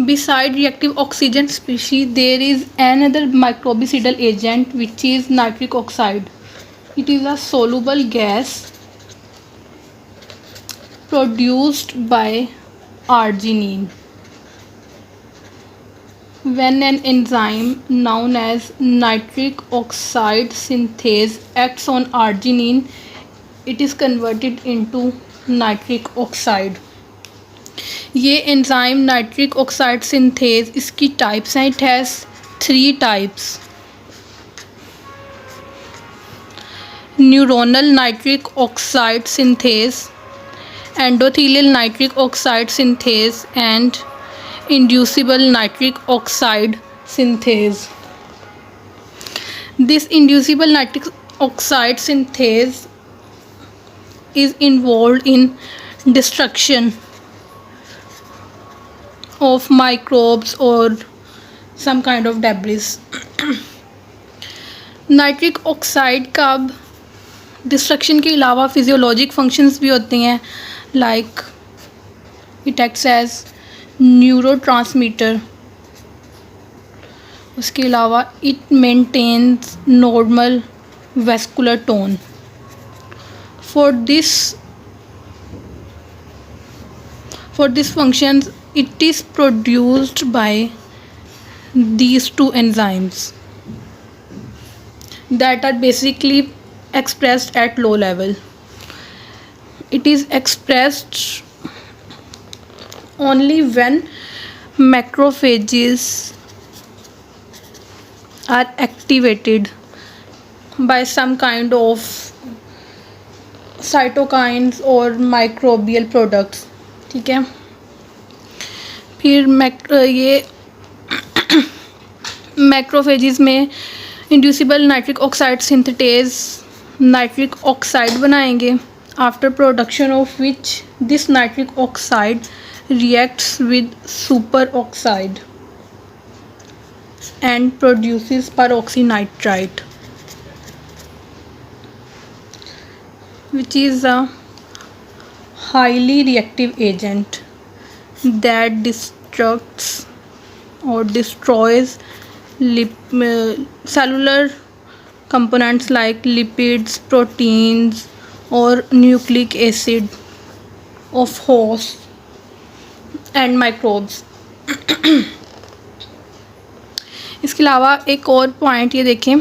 Beside reactive oxygen species, there is another microbicidal agent which is nitric oxide. It is a soluble gas produced by arginine. When an enzyme known as nitric oxide synthase acts on arginine, it is converted into nitric oxide. ये enzyme nitric oxide synthase, इसकी types हैं. It has 3 types. Neuronal nitric oxide synthase, endothelial nitric oxide synthase and inducible nitric oxide synthase. This inducible nitric oxide synthase is involved in destruction of microbes or some kind of debris. Nitric oxide का अब destruction के अलावा physiologic functions भी होते हैं, like it acts as neurotransmitter. उसके अलावा it maintains normal vascular tone. For this functions it is produced by these 2 enzymes that are basically expressed at low level. It is expressed only when macrophages are activated by some kind of cytokines or microbial products. ठीक है. फिर ये macrophages में inducible nitric oxide synthetase nitric oxide बनाएंगे, after production of which this nitric oxide reacts with superoxide and produces peroxynitrite, which is a highly reactive agent that destructs or destroys cellular components like lipids, proteins or nucleic acid of hosts and microbes. इसके अलावा एक और point ये देखें,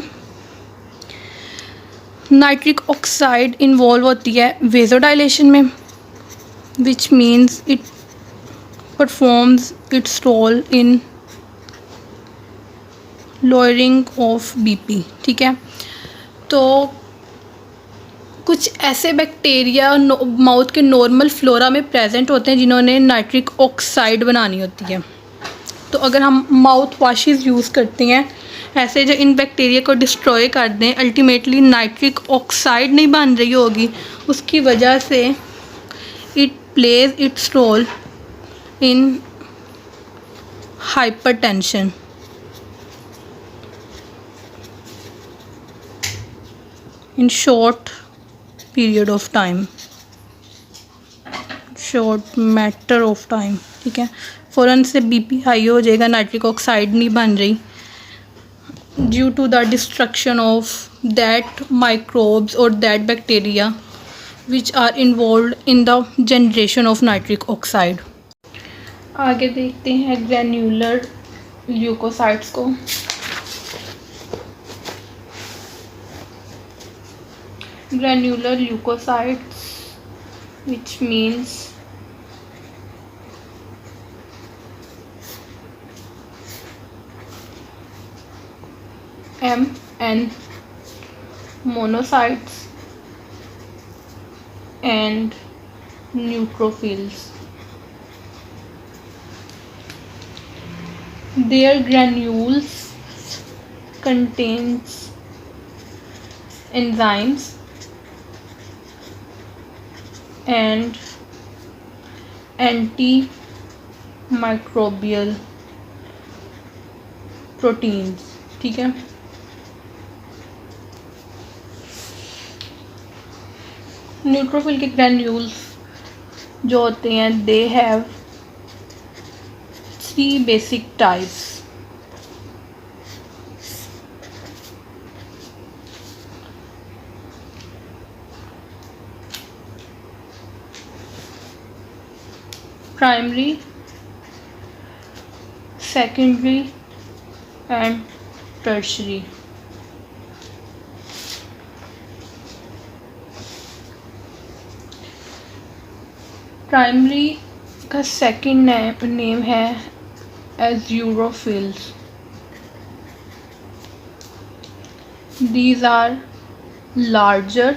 nitric oxide involve होती है vasodilation में, which means it performs its role in lowering of BP. ठीक है. तो कुछ ऐसे बैक्टीरिया माउथ के नॉर्मल फ्लोरा में प्रेजेंट होते हैं जिन्होंने नाइट्रिक ऑक्साइड बनानी होती है. तो अगर हम माउथ वाशेस यूज़ करते हैं ऐसे जो इन बैक्टीरिया को डिस्ट्रॉय कर दें, अल्टीमेटली नाइट्रिक ऑक्साइड नहीं बन रही होगी, उसकी वजह से it plays its role in hypertension. In short period of time, short matter of time. ठीक है. फ़ौरन से बीपी हाई हो जाएगा, नाइट्रिक ऑक्साइड नहीं बन रही, due to the destruction of that microbes और that bacteria which are involve in the generation of nitric oxide. आगे देखते हैं ग्रैन्युलर ल्यूकोसाइट्स को. Granular leukocytes which means MN monocytes and neutrophils. Their granules contains enzymes and antimicrobial proteins. ठीक है. Neutrophil के granules जो होते हैं, they have 3 basic types. Primary, secondary and tertiary. Primary का सेकंड नेम है azurophils. These are larger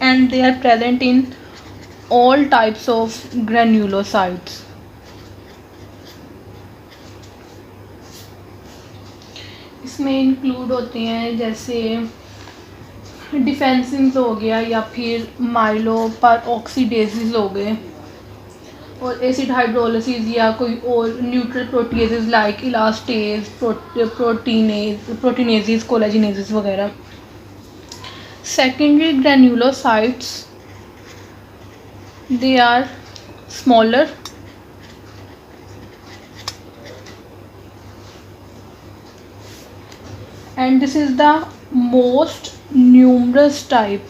and they are present in all types of granulocytes. इसमें include होते हैं जैसे डिफेंसिन्स हो गया या फिर माइलोपेरोक्सीडेजेस हो गए, और एसिड हाइड्रोलिसिस या कोई और neutral proteases like elastase, proteinases, collagenases वगैरह. Secondary granulocytes, they are smaller and this is the most numerous type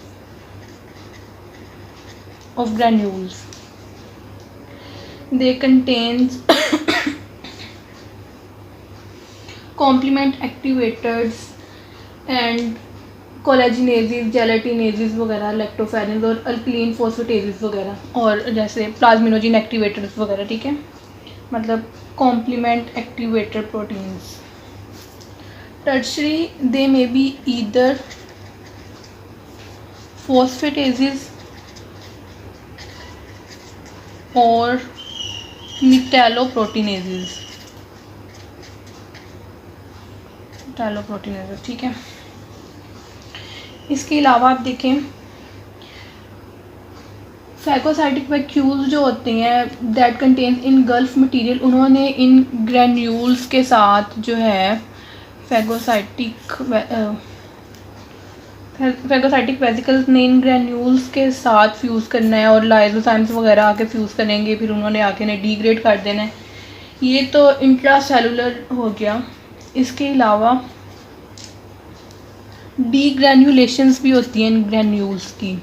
of granules. They contains complement activators and कोलेजिनेजेस, जेलेटिनेजेस वगैरह, लैक्टोफेरेंस और अल्कलीन फोस्फेटेजेस वगैरह, और जैसे प्लाज्मिनोजिन एक्टिवेटर्स वगैरह. ठीक है, मतलब complement activator proteins. Tertiary, they may be either phosphatases और मेटालोप्रोटीनेजेस. ठीक है. इसके अलावा आप देखें फैगोसाइटिक वैक्यूल्स जो होते हैं that contains in gulf material, उन्होंने इन ग्रैन्यूल्स के साथ जो है फैगोसाइटिक वेसिकल्स ने इन ग्रैन्यूल्स के साथ फ्यूज़ करना है और लाइजोजाइम्स वगैरह आके फ्यूज़ करेंगे, फिर उन्होंने आके ने डिग्रेड कर देना है. ये तो इंट्रासेलुलर हो गया. इसके अलावा डीग्रैन्युलेशंस भी होती हैं इन ग्रैन्यूल्स की.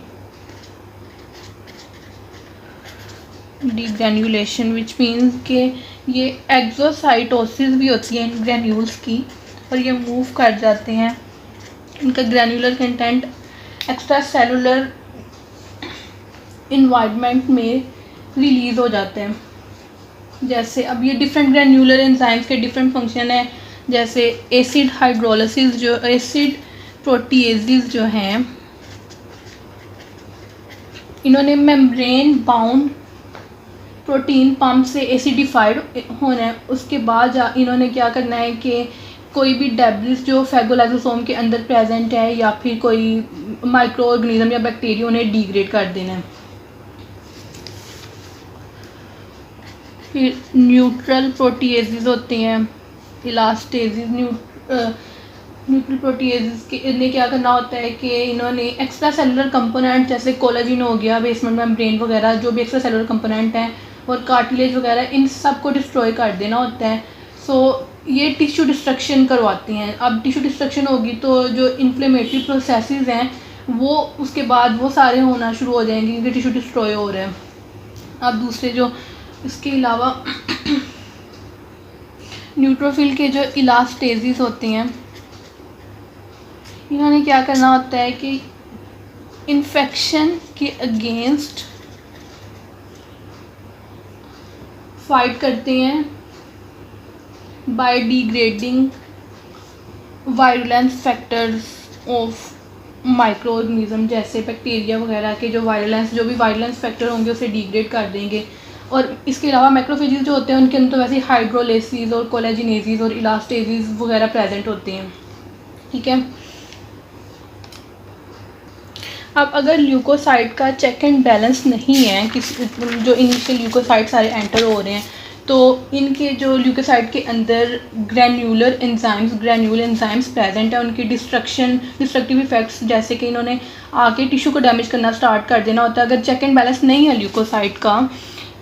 डीग्रैन्युलेशन विच मीन्स के ये एक्सोसाइटोसिस भी होती है इन ग्रैन्यूल्स की, और ये मूव कर जाते हैं. इनका granular content extra cellular environment में रिलीज़ हो जाते हैं. जैसे अब ये डिफरेंट ग्रैन्युलर एंजाइम्स के डिफरेंट फंक्शन है. जैसे एसिड हाइड्रोलिसिस, जो एसिड प्रोटीएजेस जो हैं इन्होंने मेम्ब्रेन बाउंड प्रोटीन पम्प से एसिडिफाइड होना है. उसके बाद इन्होंने क्या करना है कि कोई भी डेब्रिस जो फैगोलाइसोसोम के अंदर प्रेजेंट है या फिर कोई माइक्रो ऑर्गेनिज्म या बैक्टीरिया उन्हें डिग्रेड कर देना है. फिर न्यूट्रल प्रोटीएजेस होते हैं, इलास्टेजेस. न्यूट्रल प्रोटीएजेस के इन्हें क्या करना होता है कि इन्होंने एक्स्ट्रा सेलुलर कंपोनेंट जैसे कोलेजिन हो गया, बेसमेंट मेम्ब्रेन वगैरह, जो भी एक्स्ट्रा सेलुलर कंपोनेंट हैं और कार्टिलेज वगैरह, इन सब को डिस्ट्रॉय कर देना होता है. सो ये टिश्यू डिस्ट्रक्शन करवाती हैं. अब टिश्यू डिस्ट्रक्शन होगी तो जो इन्फ्लेमेटरी प्रोसेसेस हैं वो उसके बाद वो सारे होना शुरू हो जाएंगे क्योंकि टिश्यू डिस्ट्रॉय हो रहे हैं. अब दूसरे जो इसके अलावा न्यूट्रोफिल के जो इलास्टेजेस होते हैं इन्होंने क्या करना होता है कि इन्फेक्शन के अगेंस्ट फाइट करते हैं by degrading virulence factors of micro organism. जैसे बैक्टीरिया वगैरह के जो भी वायरुलेंस फैक्टर होंगे उसे डिग्रेड कर देंगे. और इसके अलावा मैक्रोफेजेस जो होते हैं उनके अंदर तो वैसे हाइड्रोलेसिस और कोलेजिनेसिस और इलास्टेजेस वगैरह प्रेजेंट होते हैं. ठीक है. अब अगर ल्यूकोसाइट का चेक एंड बैलेंस नहीं है, किसी जो इनिशियल ल्यूकोसाइट सारे एंटर हो रहे हैं, तो इनके जो ल्यूकोसाइट के अंदर ग्रैन्यूल एंजाइम्स प्रेजेंट है, उनकी डिस्ट्रक्टिव इफेक्ट्स जैसे कि इन्होंने आके टिश्यू को डैमेज करना स्टार्ट कर देना होता है. अगर चेक एंड बैलेंस नहीं है ल्यूकोसाइट का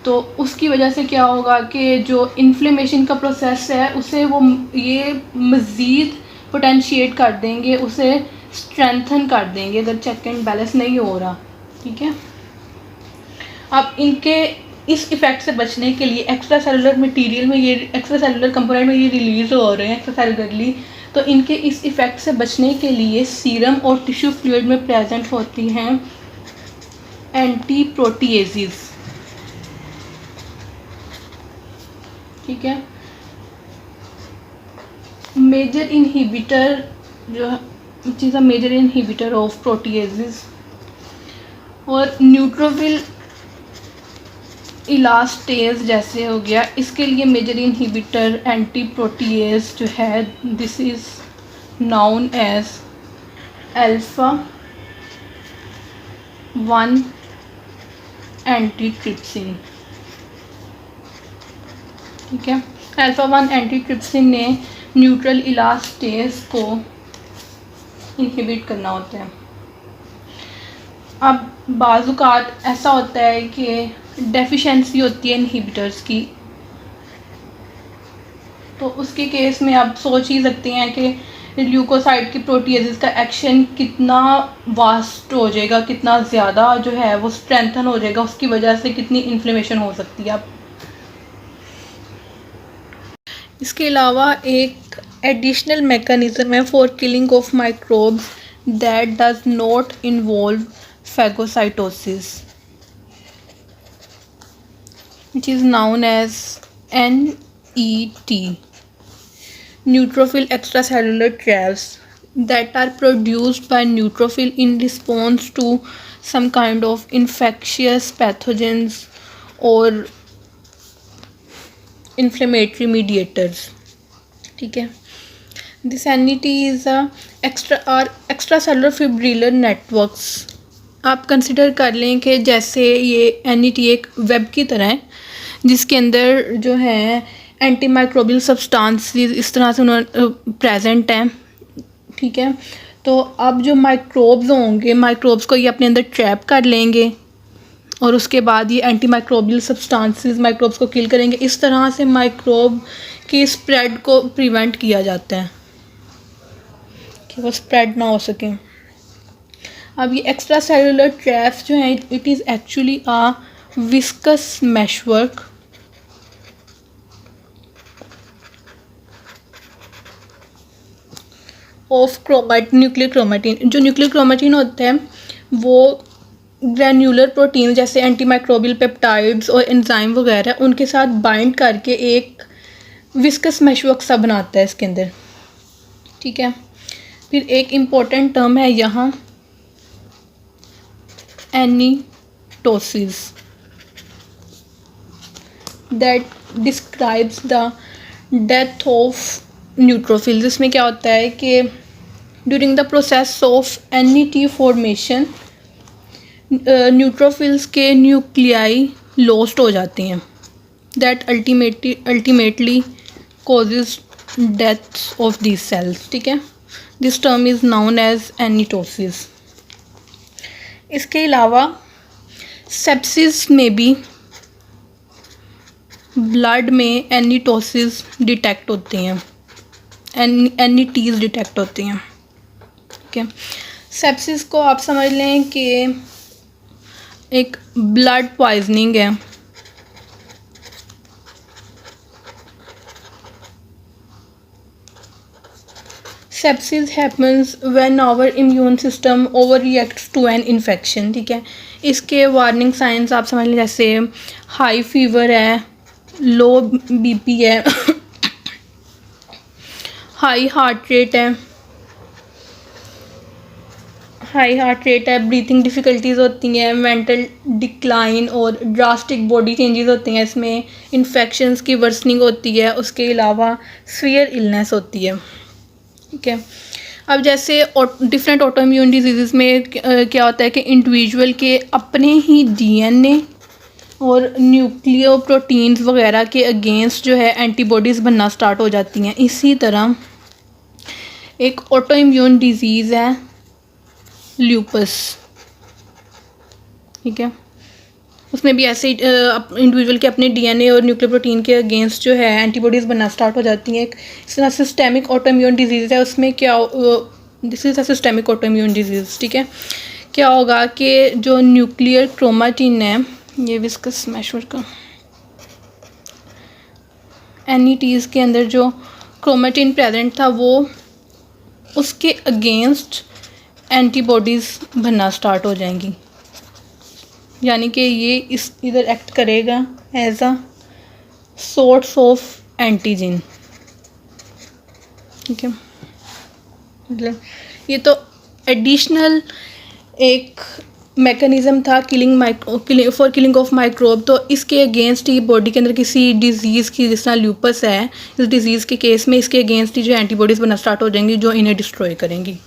तो उसकी वजह से क्या होगा कि जो इन्फ्लेमेशन का प्रोसेस है उसे वो ये मज़ीद पोटेंशिएट कर देंगे, उसे स्ट्रेंथन कर देंगे अगर चेक एंड बैलेंस नहीं हो रहा, ठीक है। अब इनके इस इफ़ेक्ट से बचने के लिए एक्स्ट्रा सेलुलर मटीरियल में ये एक्स्ट्रा सेलुलर कंपोनेंट में ये रिलीज़ हो रहे हैं एक्स्ट्रा सेलुलरली, तो इनके इस इफ़ेक्ट से बचने के लिए सीरम और टिश्यू फ्लूइड में प्रेजेंट होती हैं एंटी प्रोटीएजेस, ठीक है। मेजर इनहिबिटर जो चीज़ है मेजर इनहिबिटर ऑफ प्रोटीएजेस, और न्यूट्रोफिल इलास्टेज जैसे हो गया, इसके लिए मेजर इनहिबिटर एंटी प्रोटीएज जो है this is known as alpha 1 antitrypsin, ठीक है। अल्फा 1 एंटीट्रिप्सिन ने न्यूट्रल इलास्टेज को इनहिबिट करना होता है। अब बाज़ात ऐसा होता है कि डेफिशिएंसी होती है इनहिबिटर्स की, तो उसके केस में आप सोच ही सकते हैं कि ल्यूकोसाइड की प्रोटीएजेस का एक्शन कितना वास्ट हो जाएगा, कितना ज़्यादा जो है वो स्ट्रेंथन हो जाएगा, उसकी वजह से कितनी इन्फ्लेमेशन हो सकती है। आप इसके अलावा एक एडिशनल मैकेनिज़्म है for killing of microbes that does not involve phagocytosis, which is known as NET, neutrophil extracellular traps that are produced by neutrophil in response to some kind of infectious pathogens or inflammatory mediators, ठीक है। This NET is a extracellular fibrillar networks। आप consider कर लें कि जैसे ये NET एक web की तरह है जिसके अंदर जो है एंटी माइक्रोबियल सब्सटेंसेस इस तरह से उन्होंने प्रेजेंट हैं, ठीक है। तो अब जो माइक्रोब्स होंगे, माइक्रोब्स को ये अपने अंदर ट्रैप कर लेंगे और उसके बाद ये एंटी माइक्रोबियल सब्सटेंसेस माइक्रोब्स को किल करेंगे। इस तरह से माइक्रोब की स्प्रेड को प्रिवेंट किया जाता है कि वो स्प्रेड ना हो सके। अब ये एक्स्ट्रा सेलुलर ट्रैप्स जो हैं it is actually a viscous meshwork of nuclear chromatin. जो न्यूक्लियर क्रोमेटिन होता है वो ग्रैन्युलर प्रोटीन जैसे एंटी माइक्रोबियल पेप्टाइड्स और एंजाइम वगैरह उनके साथ बाइंड करके एक विस्कस मैशवर्क सा बनाता है इसके अंदर, ठीक है। फिर एक इम्पोर्टेंट टर्म है यहाँ netosis that describes the death of neutrophils. इसमें क्या होता है कि during the process of NET formation neutrophils के न्यूक्लियाई लॉस्ट हो जाती हैं that ultimately causes death of these cells, ठीक है। This term is known as netosis. इसके अलावा सेप्सिस में भी ब्लड में एनीटोसिस डिटेक्ट होती हैं, NETs डिटेक्ट होती हैं, ठीक है। सेप्सिस को आप समझ लें कि एक ब्लड पॉइजनिंग है, sepsis happens when our immune system over reacts to an infection, ठीक है। इसके वार्निंग साइंस आप समझ लें जैसे हाई फीवर है, लो BP है, हाई हार्ट रेट है, ब्रीथिंग डिफ़िकल्टीज़ होती हैं, मेंटल डिक्लाइन और ड्रास्टिक बॉडी चेंजेस होती हैं, इसमें इन्फेक्शंस की वर्सनिंग होती है, उसके अलावा सीवियर इलनेस होती है, ठीक है। अब जैसे डिफरेंट ऑटो इम्यून डिजीज़ में क्या होता है कि इंडिविजुअल के अपने ही DNA और न्यूक्लियो प्रोटीन्स वगैरह के अगेंस्ट जो है एंटीबॉडीज़ बनना स्टार्ट हो जाती हैं। इसी तरह एक ऑटो इम्यून डिजीज़ है ल्यूपस, ठीक है। उसमें भी ऐसे इंडिविजुअल के अपने डीएनए और न्यूक्लियर प्रोटीन के अगेंस्ट जो है एंटीबॉडीज़ बनना स्टार्ट हो जाती हैं। इस तरह सिस्टेमिक ऑटोइम्यून डिजीज़ है, उसमें क्या this is a systemic autoimmune disease, ठीक है। क्या होगा कि जो न्यूक्लियर क्रोमाटिन है, ये विस्कस मैशर का NETs के अंदर जो क्रोमेटिन प्रेजेंट था वो उसके अगेंस्ट एंटीबॉडीज़ बनना स्टार्ट हो जाएंगी, यानी कि ये इस इधर एक्ट करेगा as a source of antigen, ठीक है। मतलब ये तो एडिशनल एक मैकेनिज़्म था फॉर किलिंग ऑफ माइक्रोब। तो इसके अगेंस्ट ही बॉडी के अंदर किसी डिज़ीज़ की, जिस तरह ल्यूपस है, इस डिज़ीज़ के केस में इसके अगेंस्ट ही जो एंटीबॉडीज़ बनना स्टार्ट हो जाएंगी जो इन्हें डिस्ट्रॉय करेंगी।